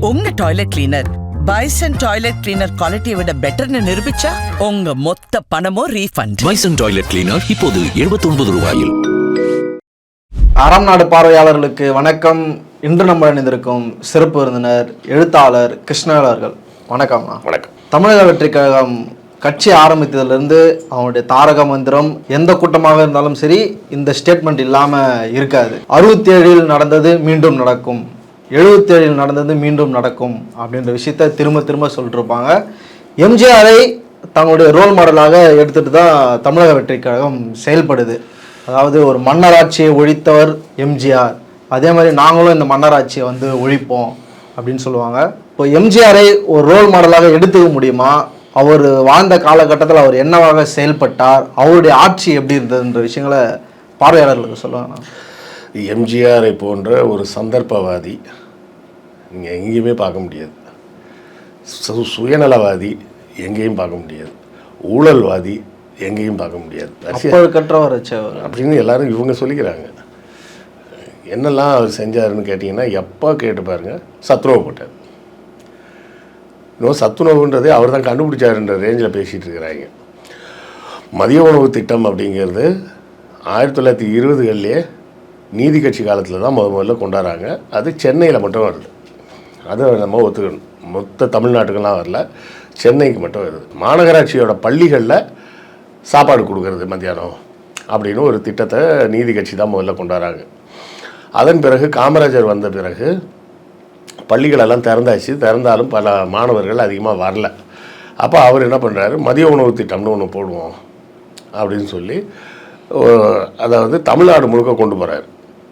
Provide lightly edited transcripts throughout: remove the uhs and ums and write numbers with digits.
உங்க toilet cleaner bison toilet cleaner குவாலிட்டியை விட பெட்டர்னு நிரூபிச்சா உங்க மொத்த பணமும் ரீஃபண்ட். பைசன் டாய்லெட் கிளீனர் இப்போது 79 ரூபாயில். அறம் நாடு பார்வையாளர்களுக்கு வணக்கம். இன்று நம்ம இணைந்திருக்கும் சிறப்பு விருந்தினர் எழுத்தாளர் கிருஷ்ணவேல் அவர்கள். வணக்கம்ண்ணா. வணக்கம். தமிழக வெற்றி கழகம் கட்சி ஆரம்பித்ததுலேருந்து அவனுடைய தாரக மந்திரம் எந்த கூட்டமாக இருந்தாலும் சரி இந்த ஸ்டேட்மெண்ட் இல்லாமல் இருக்காது. 67 நடந்தது மீண்டும் நடக்கும், 77 நடந்தது மீண்டும் நடக்கும் அப்படின்ற விஷயத்த திரும்ப திரும்ப சொல்லிட்டு இருப்பாங்க. எம்ஜிஆரை தங்களுடைய ரோல் மாடலாக எடுத்துகிட்டு தான் தமிழக வெற்றி கழகம் செயல்படுது. அதாவது ஒரு மன்னராட்சியை ஒழித்தவர் எம்ஜிஆர், அதே மாதிரி நாங்களும் இந்த மன்னராட்சியை ஒழிப்போம் அப்படின்னு சொல்லுவாங்க. இப்போ எம்ஜிஆரை ஒரு ரோல் மாடலாக எடுத்துக்க முடியுமா? அவர் வாழ்ந்த காலகட்டத்தில் அவர் என்னவாக செயல்பட்டார், அவருடைய ஆட்சி எப்படி இருந்ததுன்ற விஷயங்களை பார்வையாளர்களுக்கு சொல்லுவாங்க. எம்ஜிஆரை போன்ற ஒரு சந்தர்ப்பவாதி நீங்கள் எங்கேயுமே பார்க்க முடியாது. சுயநலவாதி எங்கேயும் பார்க்க முடியாது. ஊழல்வாதி எங்கேயும் பார்க்க முடியாது. கற்றவர் அப்படின்னு எல்லாரும் இவங்க சொல்லிக்கிறாங்க. என்னெல்லாம் அவர் செஞ்சாருன்னு கேட்டிங்கன்னா எப்போ கேட்டு பாருங்க, சத்துணவு போட்டார். இன்னும் சத்துணவுன்றதே அவர் தான் கண்டுபிடிச்சாருன்ற ரேஞ்சில் பேசிகிட்டு இருக்கிறாங்க. மதிய உணவு திட்டம் அப்படிங்கிறது 1920களிலே நீதி கட்சி காலத்தில் தான் முதல்ல கொண்டாடுறாங்க. அது சென்னையில் மட்டும் வருது. அதை நம்ம ஒத்துக்கணும். மொத்த தமிழ்நாட்டுக்கெல்லாம் வரல, சென்னைக்கு மட்டும் வருது. மாநகராட்சியோட பள்ளிகளில் சாப்பாடு கொடுக்கறது மத்தியானம் அப்படின்னு ஒரு திட்டத்தை நீதி கட்சி தான் முதல்ல கொண்டாடுறாங்க. அதன் பிறகு காமராஜர் வந்த பிறகு பள்ளிகளெல்லாம் திறந்தாச்சு. திறந்தாலும் பல மாணவர்கள் அதிகமாக வரல. அப்போ அவர் என்ன பண்ணுறாரு, மதிய உணவு திட்டம்னு ஒன்று போடுவோம் அப்படின்னு சொல்லி அதாவது தமிழ்நாடு முழுக்க கொண்டு போகிறார்.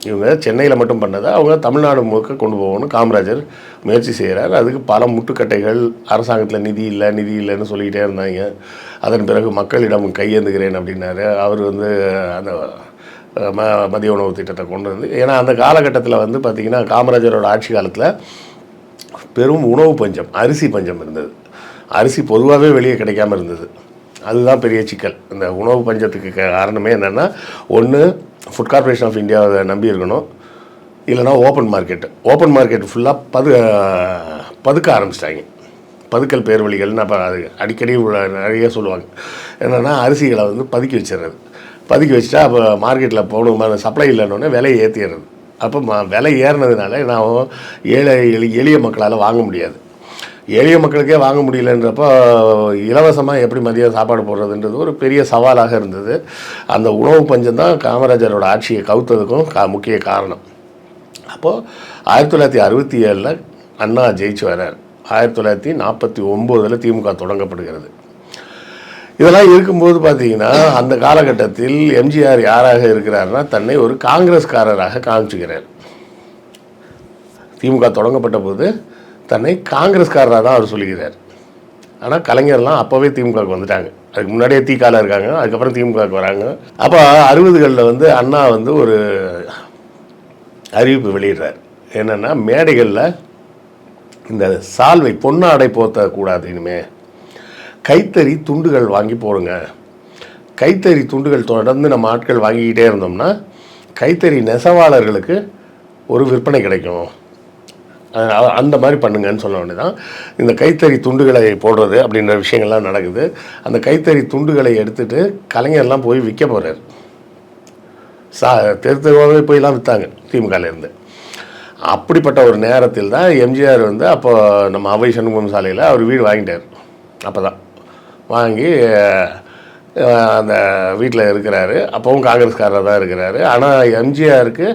இவங்க சென்னையில் மட்டும் பண்ணதை அவங்க தமிழ்நாடு முழுக்க கொண்டு போகணும்னு காமராஜர் முயற்சி செய்கிறார். அதுக்கு பல முட்டுக்கட்டைகள், அரசாங்கத்தில் நிதி இல்லைன்னு சொல்லிக்கிட்டே இருந்தாங்க. அதன் பிறகு மக்களிடம் கையேந்துகிறேன் அப்படின்னாரு. அவர் அந்த மதிய உணவு திட்டத்தை கொண்டு வந்து, ஏன்னா அந்த காலகட்டத்தில் பார்த்திங்கன்னா காமராஜரோட ஆட்சி காலத்தில் பெரும் உணவு பஞ்சம், அரிசி பஞ்சம் இருந்தது. அரிசி பொதுவாகவே வெளியே கிடைக்காம இருந்தது. அதுதான் பெரிய சிக்கல். இந்த உணவு பஞ்சத்துக்கு காரணமே என்னென்னா, ஒன்று ஃபுட் கார்ப்பரேஷன் ஆஃப் இந்தியாவை நம்பி இருக்கணும், இல்லைனா ஓப்பன் மார்க்கெட் ஃபுல்லாக பதுக்க ஆரம்பிச்சிட்டாங்க. பதுக்கல் பேர் வழிகள்னு அப்போ அது அடிக்கடி நிறைய சொல்லுவாங்க. என்னென்னா அரிசிகளை பதுக்கி வச்சிடுறது. பதுக்கி வச்சுட்டா அப்போ மார்க்கெட்டில் போகணும், சப்ளை இல்லைன்னொன்னே விலையை ஏற்றிடுறது. அப்போ விலை ஏறினதுனால நான் எளிய மக்களால் வாங்க முடியாது. எளிய மக்களுக்கே வாங்க முடியலன்றப்போ இலவசமாக எப்படி மதியம் சாப்பாடு போடுறதுன்றது ஒரு பெரிய சவாலாக இருந்தது. அந்த உணவு பஞ்சம் தான் காமராஜரோட ஆட்சியை கவுத்ததுக்கும் முக்கிய காரணம். அப்போது 1967 அண்ணா ஜெயிச்சு வர்றார். 1949 திமுக தொடங்கப்படுகிறது. இதெல்லாம் இருக்கும்போது பார்த்திங்கன்னா அந்த காலகட்டத்தில் எம்ஜிஆர் யாராக இருக்கிறார்னா தன்னை ஒரு காங்கிரஸ்காரராக காமிச்சுக்கிறார். திமுக தொடங்கப்பட்ட போது தன்னை காங்கிரஸ்காரராக தான் அவர் சொல்லிக்கிறார். ஆனால் கலைஞர்லாம் அப்போவே திமுகவுக்கு வந்துட்டாங்க. அதுக்கு முன்னாடியே திகால இருக்காங்க, அதுக்கப்புறம் திமுகவுக்கு வராங்க. அப்போ 60களில் அண்ணா ஒரு அறிவிப்பு வெளியிடுறார். என்னென்னா, மேடைகளில் இந்த சால்வை பொன்னாடை போர்த்தக்கூடாது, இனிமேல் கைத்தறி துண்டுகள் வாங்கி போடுங்க. கைத்தறி துண்டுகள் தொடர்ந்து நம்ம ஆட்கள் வாங்கிக்கிட்டே இருந்தோம்னா கைத்தறி நெசவாளர்களுக்கு ஒரு விற்பனை கிடைக்கும், அந்த மாதிரி பண்ணுங்கன்னு சொல்ல வேண்டியதான். இந்த கைத்தறி துண்டுகளை போடுறது அப்படின்ற விஷயங்கள்லாம் நடக்குது. அந்த கைத்தறி துண்டுகளை எடுத்துகிட்டு கலைஞர்லாம் போய் விற்க போகிறார். தெருவாகவே போயெல்லாம் விற்றாங்க திமுகலேருந்து. அப்படிப்பட்ட ஒரு நேரத்தில் தான் எம்ஜிஆர் அப்போ நம்ம அவை சண்முகம் சாலையில் அவர் வீடு வாங்கிட்டார். அப்போ தான் வாங்கி அந்த வீட்டில் இருக்கிறாரு. அப்போவும் காங்கிரஸ்காரர் தான் இருக்கிறாரு. ஆனால் எம்ஜிஆருக்கு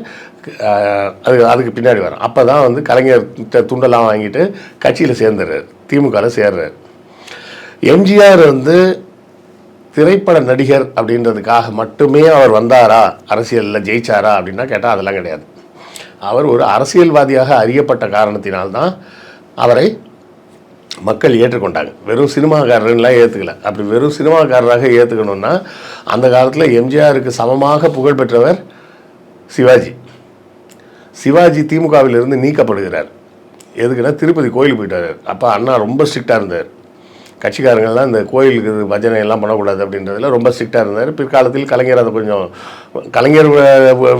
அதுக்கு பின்னாடி வரும். அப்போ தான் கலைஞர் துண்டெல்லாம் வாங்கிட்டு கட்சியில் சேர்ந்துடுறார், திமுகவில் சேர்றார். எம்ஜிஆர் திரைப்பட நடிகர் அப்படின்றதுக்காக மட்டுமே அவர் வந்தாரா, அரசியலில் ஜெயிச்சாரா அப்படின்னா கேட்டால் அதெல்லாம் கிடையாது. அவர் ஒரு அரசியல்வாதியாக அறியப்பட்ட காரணத்தினால்தான் அவரை மக்கள் ஏற்றுக்கொண்டாங்க. வெறும் சினிமாக்காரர்லாம் ஏற்றுக்கல. அப்படி வெறும் சினிமாக்காரராக ஏற்றுக்கணுன்னா அந்த காலத்தில் எம்ஜிஆருக்கு சமமாக புகழ் பெற்றவர் சிவாஜி திமுகவிலிருந்து நீக்கப்படுகிறார். எதுக்குன்னா திருப்பதி கோயிலுக்கு போயிட்டார். அப்போ அண்ணா ரொம்ப ஸ்ட்ரிக்டாக இருந்தார். கட்சிக்காரங்கள்லாம் இந்த கோயிலுக்கு பஜனை எல்லாம் பண்ணக்கூடாது அப்படின்றதுல ரொம்ப ஸ்ட்ரிக்டாக இருந்தார். பிற்காலத்தில் கலைஞர் அதை கொஞ்சம் கலைஞர்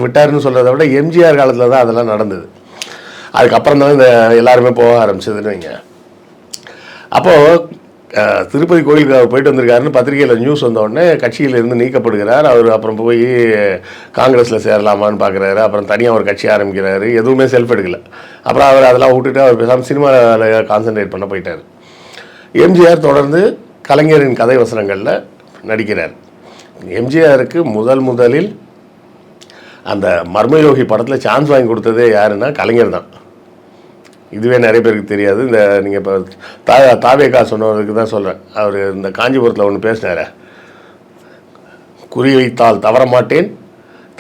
விட்டார்னு சொல்கிறத விட எம்ஜிஆர் காலத்தில் தான் அதெல்லாம் நடந்தது. அதுக்கப்புறம் தான் இந்த எல்லாருமே போக ஆரம்பிச்சதுன்னு வைங்க. அப்போது திருப்பதி கோயிலுக்கு அவர் போயிட்டு வந்திருக்காருன்னு பத்திரிகையில் நியூஸ் வந்தோடனே கட்சியிலிருந்து நீக்கப்படுகிறார். அவர் அப்புறம் போய் காங்கிரஸில் சேரலாமான்னு பார்க்குறாரு. அப்புறம் தனியாக ஒரு கட்சி ஆரம்பிக்கிறாரு. எதுவுமே செல்ஃப் எடுக்கலை. அப்புறம் அவர் அதெல்லாம் விட்டுட்டு அவர் பேசாமல் சினிமாவில் கான்சன்ட்ரேட் பண்ண போயிட்டார். எம்ஜிஆர் தொடர்ந்து கலைஞரின் கதை வசனங்களில் நடிக்கிறார். எம்ஜிஆருக்கு முதலில் அந்த மர்மயோகி படத்தில் சான்ஸ் வாங்கி கொடுத்ததே யாருன்னா கலைஞர் தான். இதுவே நிறைய பேருக்கு தெரியாது. இந்த நீங்கள் இப்போ தாவேக்கா சொன்னவருக்கு தான் சொல்கிறேன். அவர் இந்த காஞ்சிபுரத்தில் ஒன்று பேசினார், குறி வைத்தால் தவற மாட்டேன்,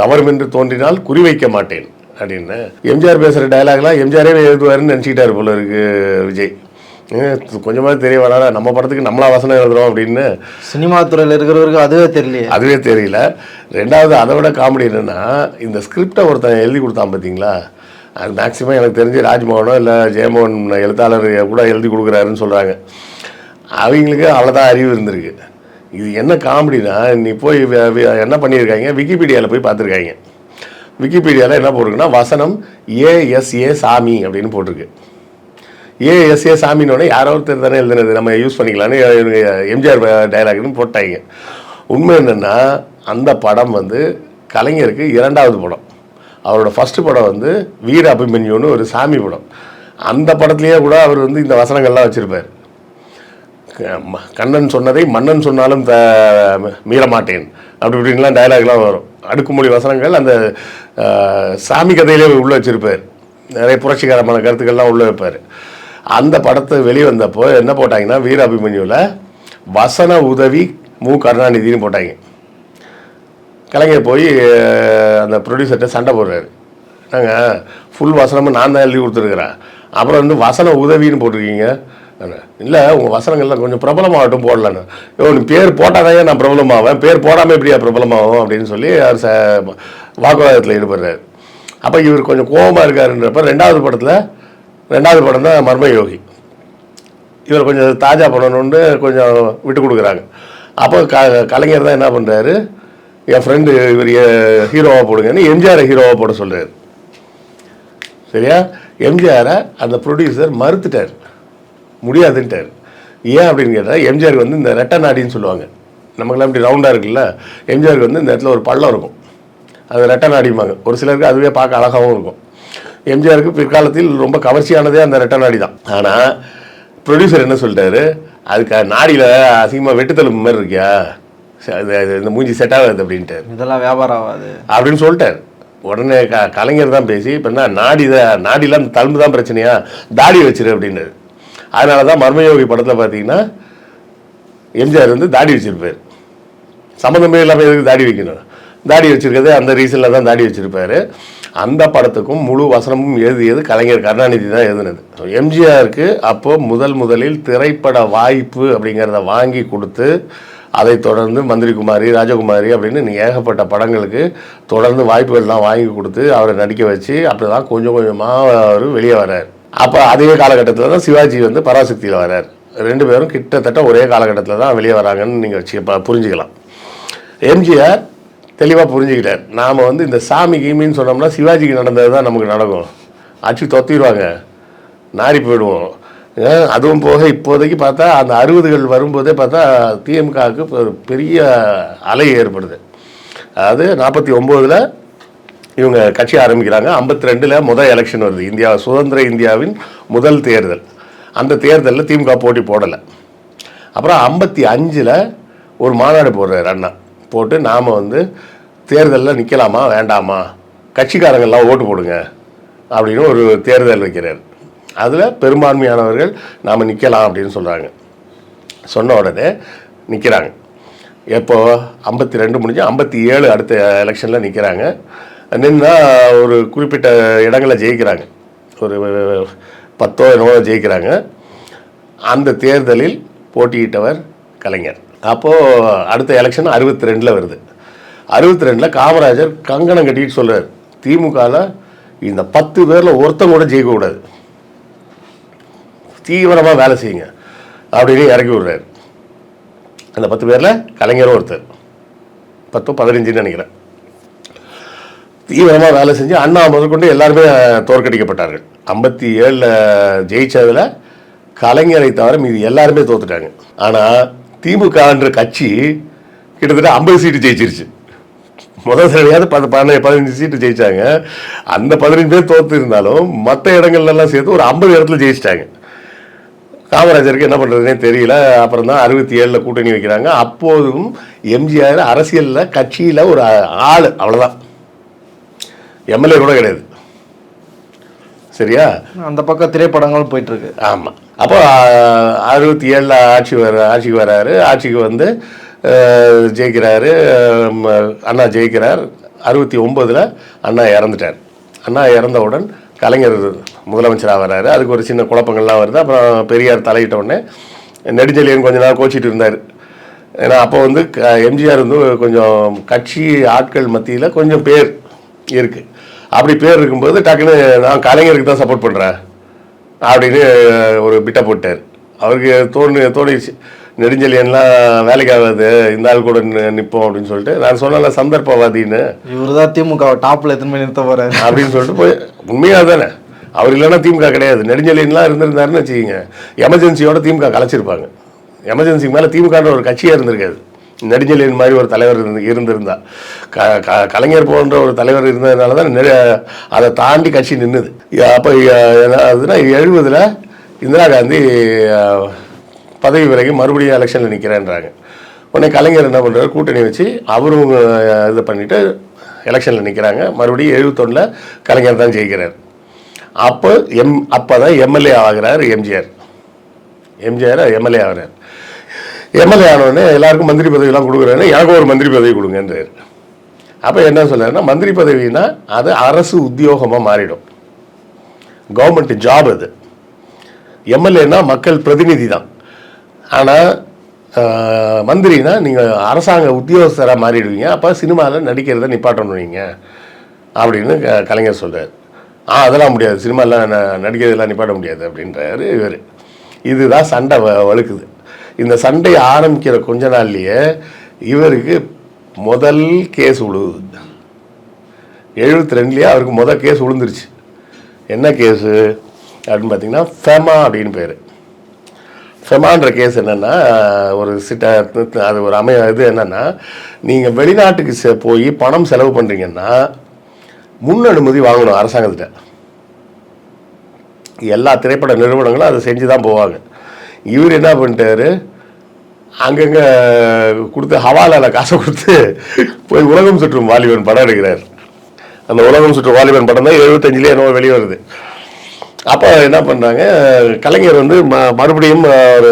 தவறும் என்று தோன்றினால் குறி வைக்க மாட்டேன் அப்படின்னு. எம்ஜிஆர் பேசுகிற டயலாக்லாம் எம்ஜிஆரே எழுதுவாருன்னு நினச்சிக்கிட்டார் போல இருக்கு விஜய். கொஞ்சமாக தெரிய வராதா நம்ம படத்துக்கு நம்மளா வசனம் எழுதுறோம் அப்படின்னு. சினிமா துறையில் இருக்கிறவருக்கு அதுவே தெரியல. ரெண்டாவது அதை விட காமெடி என்னென்னா, இந்த ஸ்கிரிப்டை ஒருத்தன் எழுதி கொடுத்தான் பார்த்தீங்களா, அது மேக்ஸிமம் எனக்கு தெரிஞ்சு ராஜ்மோகனோ இல்லை ஜெயமோகன் எழுத்தாளர் கூட எழுதி கொடுக்குறாருன்னு சொல்கிறாங்க. அவங்களுக்கு அவ்வளோதான் அறிவு இருந்திருக்கு. இது என்ன காமெடினா, நீ போய் என்ன பண்ணியிருக்காங்க, விக்கிபீடியாவில் போய் பார்த்துருக்காங்க. விக்கிபீடியாவில் என்ன போட்டிருக்குன்னா, வசனம் ஏஎஸ்ஏ சாமி அப்படின்னு போட்டிருக்கு. ஏஎஸ்ஏ சாமின்னோடனே யாரோ ஒருத்தர் தானே எழுதுனது, நம்ம யூஸ் பண்ணிக்கலான்னு எம்ஜிஆர் டைலாக்னு போட்டாங்க. உண்மை என்னென்னா, அந்த படம் கலைஞருக்கு 2வது படம். அவரோட ஃபஸ்ட்டு படம் வீர அபிமன்யுன்னு ஒரு சாமி படம். அந்த படத்துலேயே கூட அவர் இந்த வசனங்கள்லாம் வச்சுருப்பார். கண்ணன் சொன்னதை மன்னன் சொன்னாலும் மீறமாட்டேன் அப்படி இப்படின்லாம் டைலாக்லாம் வரும். அடுக்குமொழி வசனங்கள் அந்த சாமி கதையிலே உள்ளே வச்சுருப்பார். நிறைய புரட்சிகரமான கருத்துக்கள்லாம் உள்ளே வைப்பார். அந்த படத்தை வெளிவந்தப்போ என்ன போட்டாங்கன்னா, வீர அபிமன்யுவில் வசன உதவி மு கருணாநிதினு போட்டாங்க. கலைஞர் போய் அந்த ப்ரொடியூசர்கிட்ட சண்டை போடுறாரு, நாங்கள் ஃபுல் வசனமும் நான் தான் எழுதி கொடுத்துருக்குறேன், அப்புறம் வசன உதவின்னு போட்டிருக்கீங்க. இல்லை, உங்கள் வசனங்கள்லாம் கொஞ்சம் பிரபலமாகட்டும் போடலான்னு. நீ பேர் போட்டால் தான் நான் பிரபலமாவேன், பேர் போடாமல் எப்படியா பிரபலமாகும் அப்படின்னு சொல்லி அவர் வாக்குவாதத்தில் ஈடுபடுறாரு. அப்போ இவர் கொஞ்சம் கோபமாக இருக்காருன்றப்ப 2வது படம் தான் மர்மயோகி. இவர் கொஞ்சம் தாஜா பண்ணணுன்னு கொஞ்சம் விட்டு கொடுக்குறாங்க. அப்போ கலைஞர் தான் என்ன பண்ணுறாரு, என் ஃப்ரெண்டு இவர் ஹீரோவாக போடுங்கன்னு எம்ஜிஆரை ஹீரோவாக போட சொல்கிறார். சரியா? எம்ஜிஆரை அந்த ப்ரொடியூசர் மறுத்துட்டார், முடியாதுன்ட்டார். ஏன் அப்படின்னு கேட்டால், எம்ஜிஆருக்கு இந்த ரெட்டை நாடின்னு சொல்லுவாங்க. நமக்குலாம் இப்படி ரவுண்டாக இருக்குல்ல, எம்ஜிஆருக்கு இந்த இடத்துல ஒரு பள்ளம் இருக்கும், அது ரெட்டை நாடிம்பாங்க. ஒரு சிலருக்கு அதுவே பார்க்க அழகாகவும் இருக்கும். எம்ஜிஆருக்கு பிற்காலத்தில் ரொம்ப கவர்ச்சியானதே அந்த ரெட்டை நாடி தான். ஆனால் ப்ரொடியூசர் என்ன சொல்லிட்டாரு, அதுக்கு நாடியில் அதிகமாக வெட்டுத்தலும்பு மாதிரி இருக்கியா, இந்த மூஞ்சி செட் ஆகாது அப்படின்ட்டு, இதெல்லாம் வியாபாரம் ஆகாது அப்படின்னு சொல்லிட்டார். உடனே கலைஞர் தான் பேசி, இப்போ என்ன நாடியில் அந்த தழும்பு தான் பிரச்சனையா, தாடி வச்சிரு அப்படின்னாரு. அதனால தான் மர்மயோகி படத்தில் பார்த்தீங்கன்னா எம்ஜிஆர் தாடி வச்சிருப்பார். சம்மந்தமே இல்லாமல் எதுக்கு தாடி வைக்கணும், தாடி வச்சிருக்கிறது அந்த ரீசனில் தான் தாடி வச்சிருப்பாரு. அந்த படத்துக்கும் முழு வசனமும் எழுதியது கலைஞர் கருணாநிதி தான் எழுதினது. எம்ஜிஆருக்கு அப்போது முதலில் திரைப்பட வாய்ப்பு அப்படிங்கிறத வாங்கி கொடுத்து, அதை தொடர்ந்து மந்திரிகுமாரி, ராஜகுமாரி அப்படின்னு ஏகப்பட்ட படங்களுக்கு தொடர்ந்து வாய்ப்புகள்லாம் வாங்கி கொடுத்து அவரை நடிக்க வச்சு அப்படி தான் கொஞ்சம் கொஞ்சமாக அவர் வெளியே வர்றார். அப்போ அதே காலகட்டத்தில் தான் சிவாஜி பராசக்தியில் வர்றார். 2 பேரும் கிட்டத்தட்ட ஒரே காலகட்டத்தில் தான் வெளியே வராங்கன்னு நீங்கள் புரிஞ்சுக்கலாம். எம்ஜிஆர் தெளிவாக புரிஞ்சுக்கிட்டார், நாம் இந்த சாமி கீமின்னு சொன்னோம்னா சிவாஜிக்கு நடந்தது தான் நமக்கு நடக்கும், ஆட்சி தொத்திடுவாங்க, நாரி போயிடுவோம். அதுவும் போக இப்போதைக்கு பார்த்தா அந்த 60கள் வரும்போதே பார்த்தா திமுகவுக்கு ஒரு பெரிய அலை ஏற்படுது. அதாவது 49ல் இவங்க கட்சி ஆரம்பிக்கிறாங்க, 52ல் முதல் எலெக்ஷன் வருது, சுதந்திர இந்தியாவின் முதல் தேர்தல். அந்த தேர்தலில் திமுக போட்டி போடலை. அப்புறம் 55ல் ஒரு மாநாடு போடுறாரு அண்ணா, போட்டு நாம் தேர்தலில் நிற்கலாமா வேண்டாமா, கட்சிக்காரங்கள்லாம் ஓட்டு போடுங்க அப்படின்னு ஒரு தேர்தல் வைக்கிறார். அதில் பெரும்பான்மையானவர்கள் நாம் நிற்கலாம் அப்படின்னு சொல்கிறாங்க. சொன்ன உடனே நிற்கிறாங்க. எப்போது 52 முடிஞ்சு 57 அடுத்த எலெக்ஷனில் நிற்கிறாங்க. நின்னா ஒரு குறிப்பிட்ட இடங்களில் ஜெயிக்கிறாங்க, ஒரு 10 என்னவோ ஜெயிக்கிறாங்க. அந்த தேர்தலில் போட்டியிட்டவர் கலைஞர். அப்போது அடுத்த எலெக்ஷன் 62ல் வருது. 62ல் காமராஜர் கங்கணம் கட்டிட்டு சொல்கிறார், திமுகவில் இந்த 10 பேரில் ஒருத்தன் கூட ஜெயிக்கக்கூடாது, தீவிரமாக வேலை செய்யுங்க அப்படின்னு இறக்கி விடுறாரு. அந்த 10 பேரில் கலைஞரும் ஒருத்தர், 10-15 நினைக்கிறேன். தீவிரமாக வேலை செஞ்சு அண்ணா முதற்கொண்டு எல்லாருமே தோற்கடிக்கப்பட்டார்கள். 57 ஜெயிச்சதில் கலைஞரை தவிர மீது எல்லாருமே தோத்துட்டாங்க. ஆனால் திமுகன்ற கட்சி கிட்டத்தட்ட 50 சீட்டு ஜெயிச்சிருச்சு. முதல் தடவையாவது 15 சீட்டு ஜெயிச்சாங்க. அந்த 15 பேர் தோற்று இருந்தாலும் மற்ற இடங்கள்லாம் சேர்த்து ஒரு 50 இடத்துல ஜெயிச்சிட்டாங்க. காமராஜருக்கு என்ன பண்ணுறதுனே தெரியல. அப்புறம் தான் 67 கூட்டணி வைக்கிறாங்க. அப்போதும் எம்ஜிஆர் அரசியலில் கட்சியில் ஒரு ஆள், அவ்வளோதான், எம்எல்ஏ கூட கிடையாது. சரியா? அந்த பக்கம் திரைப்படங்கள் போயிட்டு இருக்கு. ஆமாம். அப்போ 67 ஆட்சிக்கு வராரு. ஆட்சிக்கு வந்து ஜெயிக்கிறாரு. அண்ணா ஜெயிக்கிறார். 69 அண்ணா இறந்துட்டார். அண்ணா இறந்தவுடன் கலைஞர் முதலமைச்சராக வர்றாரு. அதுக்கு ஒரு சின்ன குழப்பங்கள்லாம் வருது. அப்புறம் பெரியார் தலையிட்ட உடனே நெடுஞ்செழியன் கொஞ்ச நாள் கோச்சிட்டு இருந்தார். ஏன்னா அப்போ வந்து எம்ஜிஆர் வந்து கொஞ்சம் கட்சி ஆட்கள் மத்தியில் கொஞ்சம் பேர் இருக்குது. அப்படி பேர் இருக்கும்போது டக்குன்னு நான் கலைஞருக்கு தான் சப்போர்ட் பண்ணுறேன் அப்படின்னு ஒரு பிட்டை போட்டார். அவருக்கு தோணிடுச்சு, நெடுஞ்செழியன்லாம் வேலைக்கு ஆகாது, இந்த ஆள் கூட நிற்போம் அப்படின்னு சொல்லிட்டு. நான் சொன்னால சந்தர்ப்பவாதின்னு, இவர் தான் திமுக டாப்பில் எத்தனை மணி நிறுத்த போகிறாரு அப்படின்னு சொல்லிட்டு போய், உண்மையாக தானே, அவர் இல்லைன்னா திமுக கிடையாது. நெடுஞ்செழியன்லாம் இருந்திருந்தாருன்னு வச்சுக்கிங்க, எமர்ஜென்சியோட திமுக கலைச்சிருப்பாங்க. எமர்ஜென்சிக்கு மேலே திமுகன்ற ஒரு கட்சியாக இருந்திருக்காது. நெடுஞ்செழியன் மாதிரி ஒரு தலைவர் இருந்திருந்தா, கலைஞர் போன்ற ஒரு தலைவர் இருந்ததுனால தான் அதை தாண்டி கட்சி நின்றுது. அப்போ அதுனா 70 இந்திரா காந்தி பதவி விலகி மறுபடியும் எலெக்ஷனில் நிற்கிறேன்றாங்க. உடனே கலைஞர் என்ன பண்ணுறாரு, கூட்டணி வச்சு அவரும் இது பண்ணிவிட்டு எலெக்ஷனில் நிற்கிறாங்க. மறுபடியும் 71 கலைஞர் தான் ஜெயிக்கிறார். அப்போ தான் எம்எல்ஏ ஆகிறார் எம்ஜிஆர் எம்எல்ஏ ஆகிறார். எம்எல்ஏ ஆனோடனே எல்லாருக்கும் மந்திரி பதவியெல்லாம் கொடுக்குறாரு. எனக்கு ஒரு மந்திரி பதவி கொடுங்கன்றார். அப்போ என்ன சொல்கிறாருன்னா, மந்திரி பதவினா அது அரசு உத்தியோகமாக மாறிடும், கவர்மெண்ட் ஜாப். அது எம்எல்ஏனா மக்கள் பிரதிநிதி தான். ஆனால் மந்திரினா நீங்கள் அரசாங்க உத்தியோகஸ்தராக மாறிடுவீங்க. அப்போ சினிமாவில் நடிக்கிறத நிப்பாட்டணும் நீங்கள் அப்படின்னு கலைஞர் சொல்கிறார். அதெல்லாம் முடியாது, சினிமாலாம் நடிக்கிறதெல்லாம் நிப்பாட்ட முடியாது அப்படின்றாரு இவர். இதுதான் சண்டை வழுக்குது. இந்த சண்டை ஆரம்பிக்கிற கொஞ்ச நாள்லேயே இவருக்கு முதல் கேஸ் விழுவுது. 72 அவருக்கு முதல் கேஸ் விழுந்துருச்சு. என்ன கேஸு அப்படின்னு பார்த்தீங்கன்னா, ஃபெமா அப்படின்னு பேர். ஃபெமான்ற கேஸ் என்னென்னா, ஒரு அது ஒரு இது என்னென்னா, நீங்கள் வெளிநாட்டுக்கு போய் பணம் செலவு பண்ணுறீங்கன்னா முன் அனுமதி வாங்கணும் அரசாங்கத்திட்ட. எல்லா திரைப்பட நிறுவனங்களும் அதை செஞ்சு தான் போவாங்க. இவர் என்ன பண்ணிட்டாரு, அங்கங்கே கொடுத்து ஹவாலாவில் காசை கொடுத்து போய் உலகம் சுற்றும் வாலிபன் படம் எடுக்கிறார். அந்த உலகம் சுற்றும் வாலிபன் படம் தான் 75 என்னவோ வெளியே வருது. அப்போ என்ன பண்ணுறாங்க, கலைஞர் வந்து மறுபடியும் ஒரு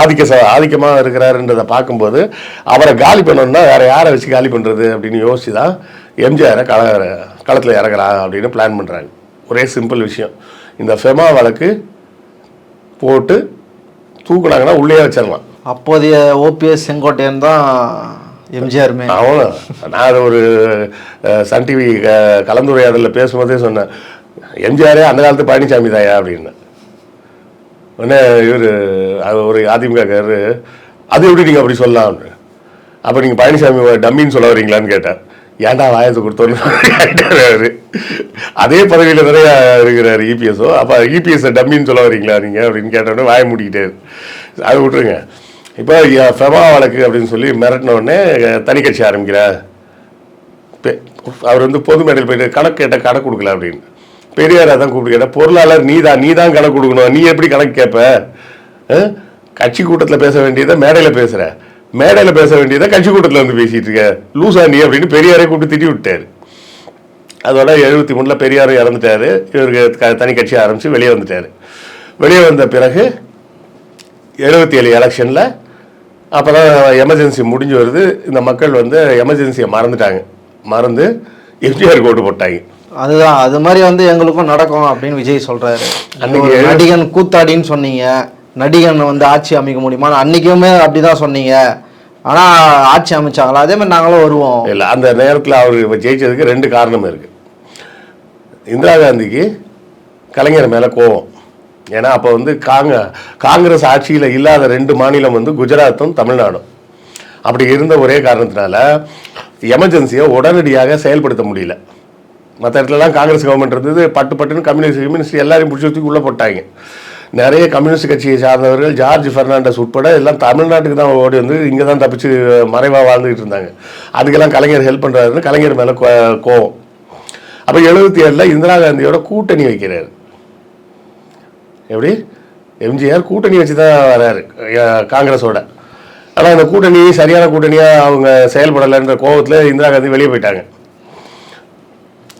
ஆதிக்கமாக இருக்கிறாருன்றதை பார்க்கும்போது அவரை காலி பண்ணணும்னா வேறு யாரை வச்சு காலி பண்ணுறது அப்படின்னு யோசிச்சு தான் எம்ஜிஆரை களத்தில் இறக்கலாம் அப்படின்னு பிளான் பண்ணுறாங்க. ஒரே சிம்பிள் விஷயம், இந்த ஃபெமா வழக்கு போட்டு தூக்குனாங்கன்னா உள்ளே வச்சிடலாம். அப்போதைய ஓபிஎஸ் செங்கோட்டையன் தான் எம்ஜிஆருமே. அவனும் நான் அது ஒரு சன் டிவி கலந்துரையாடலில் பேசும்போதே சொன்னேன், எம்ஜிஆரே அந்த காலத்து பழனிசாமி தாயா அப்படின்னு. உடனே இவர் ஒரு அதிமுகக்காரரு, அது எப்படி நீங்கள் அப்படி சொல்லலாம், அப்போ நீங்கள் பழனிசாமி டம்மின்னு சொல்ல வரீங்களான்னு கேட்டார். ஏன்டா வாயத்தை கொடுத்தோன்னு கேட்டார். அதே பதவியில் நிறையா இருக்கிறார் இபிஎஸ்ஓ. அப்போ இபிஎஸ் டம்மின்னு சொல்ல வரீங்களா நீங்கள் அப்படின்னு கேட்டோடனே வாய மூடிக்கிட்டார். அதை விட்டுருங்க. இப்போ ஃபெமா வழக்கு அப்படின்னு சொல்லி மிரட்டினோடனே தனி கட்சி ஆரம்பிக்கிறார். அவர் வந்து பொது மேடையில் போயிட்டு கணக்கு கேட்டால் கணக்கு கொடுக்கல அப்படின்னு. பெரியார் அதான் கூப்பிட்டு கேட்டால், பொருளாளர் நீ தான் கணக்கு கொடுக்கணும், நீ எப்படி கணக்கு கேட்ப? கட்சி கூட்டத்தில் பேச வேண்டியதை மேடையில் பேசுகிற, மேடையில் பேச வேண்டியதை கட்சி கூட்டத்தில் வந்து பேசிகிட்டு இருக்க, லூசா நீ அப்படின்னு பெரியாரே கூப்பிட்டு திட்டி விட்டார். அதோட 73 பெரியார் இறந்துட்டார். இவருக்கு தனி கட்சி ஆரம்பித்து வெளியே வந்துட்டார். வெளியே வந்த பிறகு 77 எலெக்ஷனில் அப்போ தான் எமர்ஜென்சி முடிஞ்சு வருது. இந்த மக்கள் வந்து எமர்ஜென்சியை மறந்து எம்ஜிஆருக்கு ஓட்டு போட்டாங்க. அதுதான் அது மாதிரி வந்து எங்களுக்கும் நடக்கும் அப்படின்னு விஜய் சொல்கிறாரு. அன்னைக்கு நடிகன் கூத்தாடின்னு சொன்னீங்க, நடிகன் வந்து ஆட்சி அமைக்க முடியுமா? அன்றைக்குமே அப்படி தான் சொன்னீங்க, ஆனால் ஆட்சி அமைச்சாங்களா? அதே மாதிரி நாங்களும் வருவோம். இல்லை, அந்த நேரத்தில் அவர் ஜெயிச்சதுக்கு 2 காரணம் இருக்குது. இந்திரா காந்திக்கு கலைஞர் மேலே கோவம். ஏன்னா அப்போ வந்து காங்கிரஸ் ஆட்சியில் இல்லாத 2 மாநிலம் வந்து குஜராத்தும் தமிழ்நாடும். அப்படி இருந்த ஒரே காரணத்தினால எமர்ஜென்சியை உடனடியாக செயல்படுத்த முடியல. மற்ற இடத்துலலாம் காங்கிரஸ் கவர்மெண்ட் இருந்தது, பட்டுன்னு கம்யூனிஸ்ட் எல்லாரையும் பிடிச்சி ஊற்றி உள்ளே போட்டாங்க. நிறைய கம்யூனிஸ்ட் கட்சியை சார்ந்தவர்கள் ஜார்ஜ் பெர்னாண்டஸ் உட்பட எல்லாம் தமிழ்நாட்டுக்கு தான் ஓடி வந்து இங்கே தான் தப்பிச்சு மறைவாக வாழ்ந்துகிட்டு இருந்தாங்க. அதுக்கெல்லாம் கலைஞர் ஹெல்ப் பண்ணுறாருன்னு கலைஞர் மேலே கோவம். அப்போ 77 இந்திரா காந்தியோட கூட்டணி வைக்கிறாரு. எப்படி எம்ஜிஆர் கூட்டணி வச்சு தான் வர்றாரு காங்கிரஸோட. ஆனால் அந்த கூட்டணி சரியான கூட்டணியாக அவங்க செயல்படலைன்ற கோபத்தில் இந்திரா காந்தி வெளியே போயிட்டாங்க.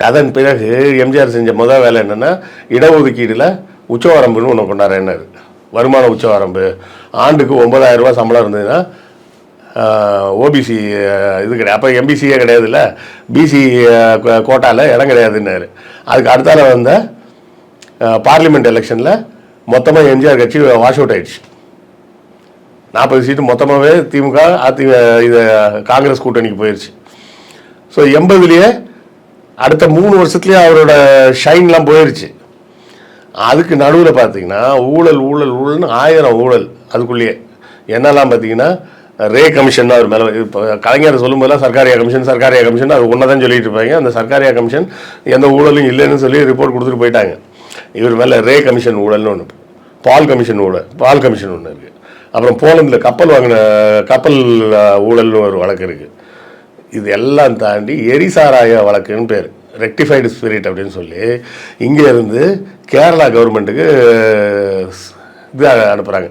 அதன் பிறகு எம்ஜிஆர் செஞ்ச முதல் வேலை என்னென்னா, இடஒதுக்கீடில் உச்சவரம்புன்னு ஒன்று கொண்டாடுறாரு. வருமான உச்சவரம்பு ஆண்டுக்கு 9,000 ரூபா சம்பளம் இருந்ததுன்னா ஓபிசி இது கிடையாது, அப்போ எம்பிசியே கிடையாது, இல்லை பிசி கோட்டாவில் இடம் கிடையாதுன்னாரு. அதுக்கு அடுத்தால வந்த பார்லிமெண்ட் எலெக்ஷனில் மொத்தமாக எம்ஜிஆர் கட்சி வாஷ் அவுட் ஆயிடுச்சு. 40 சீட்டு மொத்தமாகவே திமுக இது காங்கிரஸ் கூட்டணிக்கு போயிடுச்சு. ஸோ 80லேயே அடுத்த 3 வருஷத்துலேயே அவரோட ஷைன்லாம் போயிடுச்சு. அதுக்கு நடுவில் பார்த்தீங்கன்னா ஊழல்னு 1000 ஊழல். அதுக்குள்ளேயே என்னெல்லாம் பார்த்தீங்கன்னா, ரே கமிஷன் அவர் மேலே இப்போ கலைஞர் சொல்லும்போதெல்லாம் சர்க்காரியா கமிஷன் அது ஒன்றை தான் சொல்லிட்டு இருப்பாங்க. அந்த சர்க்காரியா கமிஷன் எந்த ஊழலும் இல்லைன்னு சொல்லி ரிப்போர்ட் கொடுத்துட்டு போயிட்டாங்க. இவர் மேலே ரே கமிஷன் ஊழல்னு ஒன்று, பால் கமிஷன் ஒன்று இருக்குது. அப்புறம் போலந்தில் கப்பல் ஊழல்னு ஒரு வழக்கு இருக்குது. இது எல்லாம் தாண்டி எரிசாராய வழக்குன்னு பேர், ரெக்டிஃபைடு ஸ்பிரிட் அப்படின்னு சொல்லி இங்கே இருந்து கேரளா கவர்மெண்ட்டுக்கு இது அனுப்புகிறாங்க,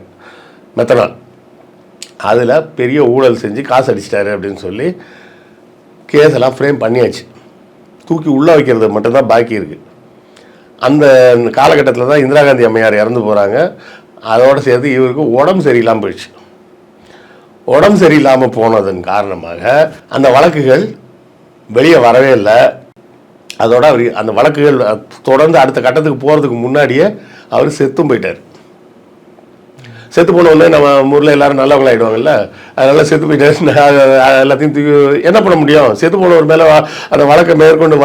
மெத்தனால். அதில் பெரிய ஊழல் செஞ்சு காசு அடிச்சிட்டாரு அப்படின்னு சொல்லி கேஸெல்லாம் ஃப்ரேம் பண்ணியாச்சு. தூக்கி உள்ளே வைக்கிறது மட்டும்தான் பாக்கி இருக்குது. அந்த காலகட்டத்தில் தான் இந்திரா காந்தி அம்மையார் இறந்து போகிறாங்க. அதோடு சேர்த்து இவருக்கு உடம்பு சரியில்லாமல் போயிடுச்சு. உடம்பு சரியில்லாமல் போனதன் காரணமாக அந்த வழக்குகள் வெளியே வரவே இல்லை. அதோட அவர் அந்த வழக்குகள் தொடர்ந்து அடுத்த கட்டத்துக்கு போகிறதுக்கு முன்னாடியே அவர் செத்தும் போயிட்டார். செத்து போனோடனே நம்ம ஊரில் எல்லாரும் நல்லவங்க ஆகிடுவாங்கல்ல, அதனால செத்து போயிட்டார். எல்லாத்தையும் என்ன பண்ண முடியும்? செத்து போனவர் மேலே அந்த வழக்கை மேற்கொண்டு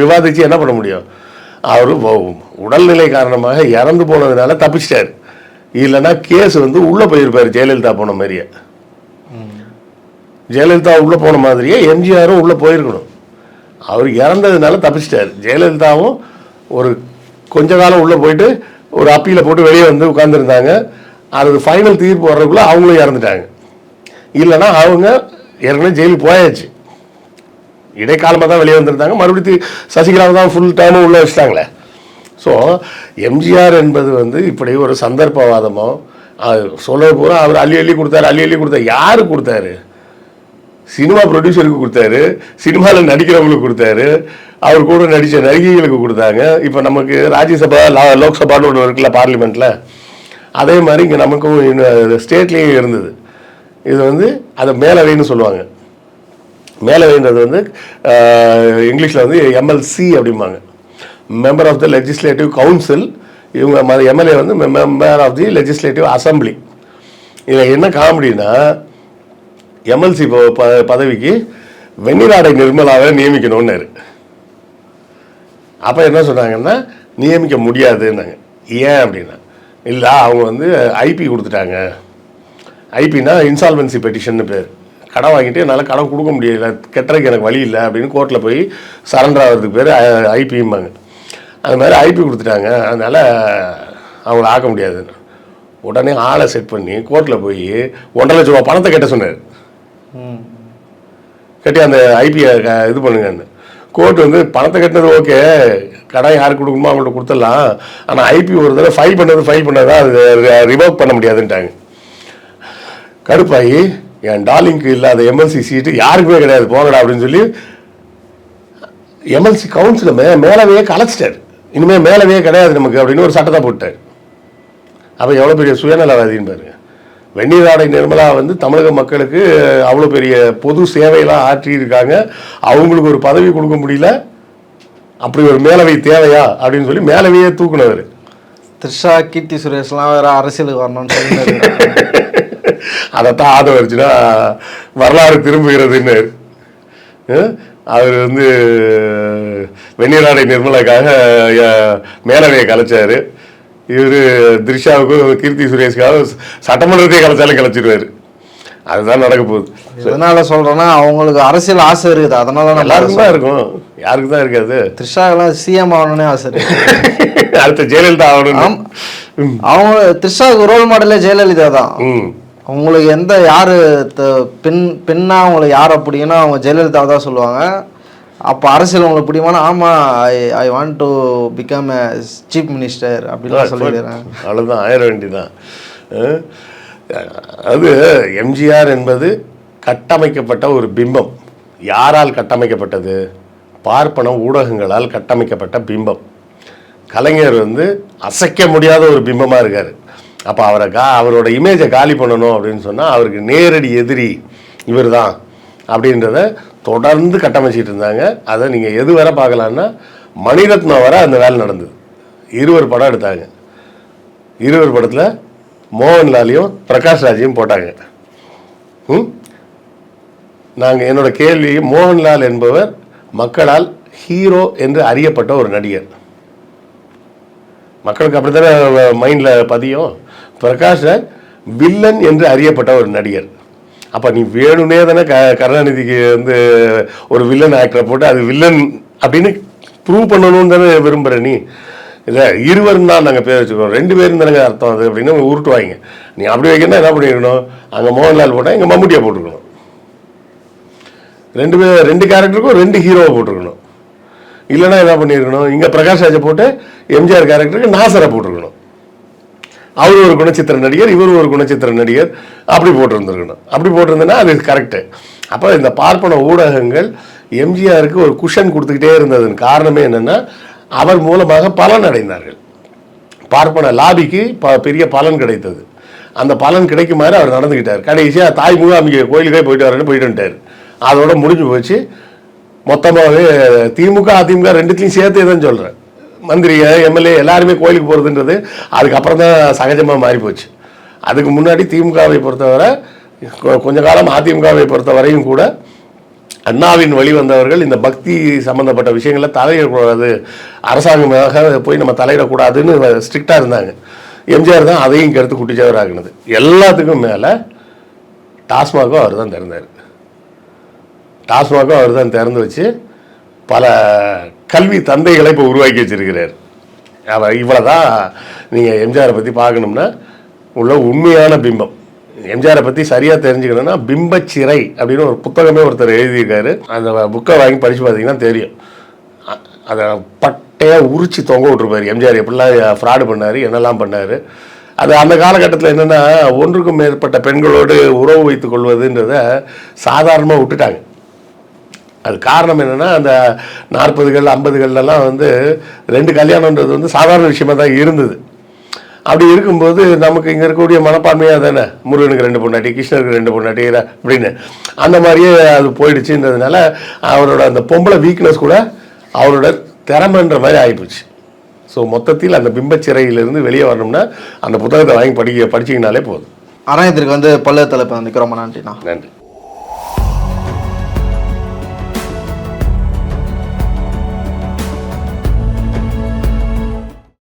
விவாதித்து என்ன பண்ண முடியும்? அவர் உடல்நிலை காரணமாக இறந்து போனதுனால தப்பிச்சிட்டார். இல்லைன்னா கேஸ் உள்ளே போயிருப்பார், ஜெயலலிதா போன மாதிரியே. ஜெயலலிதா உள்ளே போன மாதிரியே எம்ஜிஆரும் உள்ளே போயிருக்கணும். அவர் இறந்ததுனால தப்பிச்சிட்டார். ஜெயலலிதாவும் ஒரு கொஞ்ச காலம் உள்ளே போயிட்டு ஒரு அப்பீலை போட்டு வெளியே வந்து உட்காந்துருந்தாங்க. அது ஃபைனல் தீர்ப்பு வர்றதுக்குள்ளே அவங்களும் இறந்துட்டாங்க. இல்லைன்னா அவங்க ஏற்கனவே ஜெயிலுக்கு போயாச்சு, இடைக்காலமாக தான் வெளியே வந்திருந்தாங்க. மறுபடியும் சசிகலாவை தான் ஃபுல் டைமும் உள்ளே வச்சுட்டாங்களே. ஸோ எம்ஜிஆர் என்பது இப்படி ஒரு சந்தர்ப்பவாதமோ சொல்ல போகிறோம். அவர் அள்ளி கொடுத்தாரு. யாரு கொடுத்தாரு? சினிமா ப்ரொடியூசருக்கு கொடுத்தாரு, சினிமாவில் நடிக்கிறவங்களுக்கு கொடுத்தாரு, அவர் கூட நடித்த நடிகைகளுக்கு கொடுத்தாங்க. இப்போ நமக்கு ராஜ்யசபா லோக்சபான்னு ஒன்று இருக்குல்ல பார்லிமெண்ட்டில், அதே மாதிரி இங்கே நமக்கும் ஸ்டேட்லேயும் இருந்தது. இது அதை மேலவைன்னு சொல்லுவாங்க. மேலவைன்றது இங்கிலீஷில் எம்எல்சி அப்படிம்பாங்க, member of the legislative council. இவங்க MLA member of the legislative assembly. இதில் என்ன காமெடினா, எம்எல்சி பதவிக்கு வெண்ணிராடை நிர்மலாவை நியமிக்கணும்னாரு. அப்போ என்ன சொன்னாங்கன்னா, நியமிக்க முடியாதுன்னாங்க. ஏன் அப்படின்னா, இல்லை அவங்க ஐபி கொடுத்துட்டாங்க. ஐபின்னா இன்சால்வன்சி பெட்டிஷன்னு பேர். கடன் வாங்கிட்டு என்னால் கடன் கொடுக்க முடியல, கெட்டுறதுக்கு எனக்கு வழி இல்லை அப்படின்னு கோர்ட்டில் போய் சரண்டர் ஆகிறதுக்கு பேர் ஐபிம்பாங்க. அது மாதிரி ஐபி கொடுத்துட்டாங்க, அதனால் அவங்கள ஆக்க முடியாதுன்னு. உடனே ஆளை செட் பண்ணி கோர்ட்டில் போய் 1,50,000 ரூபா பணத்தை கட்ட சொன்னார். கட்டி அந்த ஐபியை இது பண்ணுங்கன்னு. கோர்ட் பணத்தை கட்டினது ஓகே, கடன் யாருக்கு கொடுக்கணுமோ அவங்கள்ட்ட கொடுத்துடலாம், ஆனால் ஐபி ஒரு தடவை ஃபைல் பண்ணதான் அது ரிவோக் பண்ண முடியாதுன்ட்டாங்க. கடுப்பாகி, என் டார்லிங்க்கு இல்லாத எம்எல்சி சீட்டு யாருக்குமே கிடையாது போங்கடா அப்படின்னு சொல்லி எம்எல்சி கவுன்சில் மேலவையே கலைச்சிட்டார். இனிமேல் மேலவையே கிடையாது நமக்கு அப்படின்னு ஒரு சட்டத்தை போட்டார். அப்போ எவ்வளோ பெரிய சுயநலவாதின்னு பாருங்க. வெண்ணிராடை நிர்மலா தமிழக மக்களுக்கு அவ்வளோ பெரிய பொது சேவையெல்லாம் ஆற்றியிருக்காங்க. அவங்களுக்கு ஒரு பதவி கொடுக்க முடியல, அப்படி ஒரு மேலவை தேவையா அப்படின்னு சொல்லி மேலவையே தூக்குனவர். த்ரிஷா, கீர்த்தி சுரேஷ்லாம் வேற அரசியலுக்கு வரணும்னு சொல்லி அதைத்தான் ஆதரிச்சுன்னா வரலாறு திரும்புகிறதுன்னு அவர் வெண்ணிராடை நிர்மலாக்காக மேலவையை கலைச்சாரு. இவர் த்ரிஷாவுக்கும் கீர்த்தி சுரேஷ்காக சட்டமன்றத்தையே கலைச்சாலும் கலைச்சிடுவார். அதுதான் நடக்க போகுது. எதனால சொல்றேன்னா அவங்களுக்கு அரசியல் ஆசை இருக்குது, அதனால நான் எல்லாருக்கும் தான் இருக்கும், யாருக்கு தான் இருக்காது. த்ரிஷாக்கெல்லாம் சிஎம் ஆகணும்னே ஆசை இருக்கு. அடுத்த ஜெயலலிதா ஆகணும். அவங்க த்ரிஷாவுக்கு ரோல் மாடலே ஜெயலலிதா தான். அவங்களுக்கு எந்த யாரு பெண்ணா அவங்களுக்கு யாரை பிடிக்குன்னா அவங்க ஜெயலலிதா தான் சொல்லுவாங்க. அப்போ அரசியல் உங்களுக்கு பிடிக்குமானா ஆமாம் I want to become a chief minister அப்படிலாம் சொல்லிடுறேன். அவ்வளோதான், ஆயிர வேண்டிதான். அது எம்ஜிஆர் என்பது கட்டமைக்கப்பட்ட ஒரு பிம்பம். யாரால் கட்டமைக்கப்பட்டது? பார்ப்பன ஊடகங்களால் கட்டமைக்கப்பட்ட பிம்பம். கலைஞர் அசைக்க முடியாத ஒரு பிம்பமாக இருக்கார். அப்போ அவரோட இமேஜை காலி பண்ணணும் அப்படின்னு சொன்னால் அவருக்கு நேரடி எதிரி இவர் தான் அப்படின்றத தொடர்ந்து கட்டமைச்சிட்டு இருந்தாங்க. அதை நீங்கள் எது வரை பார்க்கலான்னா மணிரத்னம் வரை அந்த வேலை நடந்தது. 20 படம் எடுத்தாங்க. 20 படத்தில் மோகன்லாலையும் பிரகாஷ் ராஜையும் போட்டாங்க. என்னோட கேள்வி, மோகன்லால் என்பவர் மக்களால் ஹீரோ என்று அறியப்பட்ட ஒரு நடிகர். மக்களுக்கு அப்படித்தானே மைண்டில் பதியும். பிரகாஷ் ராஜ் வில்லன் என்று அறியப்பட்ட ஒரு நடிகர். அப்போ நீ வேணும்னே தானே கருணாநிதிக்கு ஒரு வில்லன் ஆக்டரை போட்டு அது வில்லன் அப்படின்னு ப்ரூவ் பண்ணணும்னு தானே விரும்புகிற நீ. இல்லை, 20 தான் நாங்கள் பேர் வச்சுக்கிறோம், 2 பேரும் தானங்க அர்த்தம் அது அப்படின்னு உருட்டுவாங்க. நீ அப்படி வைக்கணும்னா என்ன பண்ணிருக்கணும்? அங்கே மோகன்லால் போட்டால் இங்கே மம்முட்டியை போட்டுருக்கணும். 2 கேரக்டருக்கும் 2 ஹீரோவை போட்டிருக்கணும். இல்லைன்னா என்ன பண்ணியிருக்கணும்? இங்கே பிரகாஷ் ராஜை போட்டு எம்ஜிஆர் கேரக்டருக்கு நாசரை போட்டிருக்கணும். அவர் ஒரு குணச்சித்திர நடிகர், இவர் ஒரு குணச்சித்திர நடிகர், அப்படி போட்டிருந்துருக்கணும். அப்படி போட்டிருந்தேன்னா அது கரெக்டு. அப்போ இந்த பார்ப்பன ஊடகங்கள் எம்ஜிஆருக்கு ஒரு குஷன் கொடுத்துக்கிட்டே இருந்ததுன்னு காரணமே என்னென்னா அவர் மூலமாக பலன் அடைந்தார்கள். பார்ப்பன லாபிக்கு பெரிய பலன் கிடைத்தது. அந்த பலன் கிடைக்கும் மாதிரி அவர் நடந்துக்கிட்டார். கடைசியாக தாய் மூகாம்பிகை கோயிலுக்கே போயிட்டு வரேன்னு போயிட்டு வந்துட்டார். அதோட முடிஞ்சு போச்சு. மொத்தமாகவே திமுக அதிமுக ரெண்டுத்தையும் சேர்த்து தான் சொல்கிறேன். மந்திரி எம்எல்ஏ எல்லாருமே கோயிலுக்கு போகிறதுன்றது அதுக்கப்புறம் தான் சகஜமாக மாறி போச்சு. அதுக்கு முன்னாடி திமுகவை பொறுத்தவரை கொஞ்ச காலம் அதிமுகவை பொறுத்தவரையும் கூட அண்ணாவின் வழி வந்தவர்கள் இந்த பக்தி சம்மந்தப்பட்ட விஷயங்களை தலையிடக்கூடாது, அரசாங்கமாக போய் நம்ம தலையிடக்கூடாதுன்னு ஸ்ட்ரிக்டாக இருந்தாங்க. எம்ஜிஆர் தான் அதையும் கருத்து குட்டிச்சவராகினது. எல்லாத்துக்கும் மேலே டாஸ்மாகும் அவர் தான் திறந்தார். டாஸ்மாகும் அவர் தான் திறந்து வச்சு பல கல்வி தந்தைகளை இப்போ உருவாக்கி வச்சிருக்கிறார். அவர் இவ்வளோதான் நீங்கள் எம்ஜிஆரை பற்றி பார்க்கணும்னா உள்ள உண்மையான பிம்பம். எம்ஜிஆரை பற்றி சரியாக தெரிஞ்சுக்கணும்னா பிம்பச்சிறை அப்படின்னு ஒரு புத்தகமே ஒருத்தர் எழுதியிருக்காரு. அந்த புக்கை வாங்கி படித்து பார்த்தீங்கன்னா தெரியும். அதை பட்டையாக உரிச்சு தொங்க விட்டுருப்பார். எம்ஜிஆர் எப்படிலாம் ஃப்ராடு பண்ணார், என்னெல்லாம் பண்ணார். அது அந்த காலகட்டத்தில் என்னென்னா ஒன்றுக்கும் மேற்பட்ட பெண்களோடு உறவு வைத்து கொள்வதுன்றத சாதாரணமாக விட்டுட்டாங்க. அது காரணம் என்னென்னா அந்த 40கள் 50கள்லாம் 2 கல்யாணன்றது சாதாரண விஷயமாக தான் இருந்தது. அப்படி இருக்கும்போது நமக்கு இங்கே இருக்கக்கூடிய மனப்பான்மையாக தானே முருகனுக்கு 2 பொண்டாட்டி, கிருஷ்ணருக்கு 2 பொண்டாட்டி அப்படின்னு அந்த மாதிரியே அது போயிடுச்சுன்றதுனால அவரோட அந்த பொம்பளை வீக்னஸ் கூட அவரோட திறமைன்ற மாதிரி ஆகிப்போச்சு. ஸோ மொத்தத்தில் அந்த பிம்பச்சிறையிலிருந்து வெளியே வரணும்னா அந்த புத்தகத்தை வாங்கி படிச்சிங்கனாலே போதும். ஆராயத்திற்கு பல்ல தலைப்பு ரொம்ப நன்றிண்ணா. நன்றி.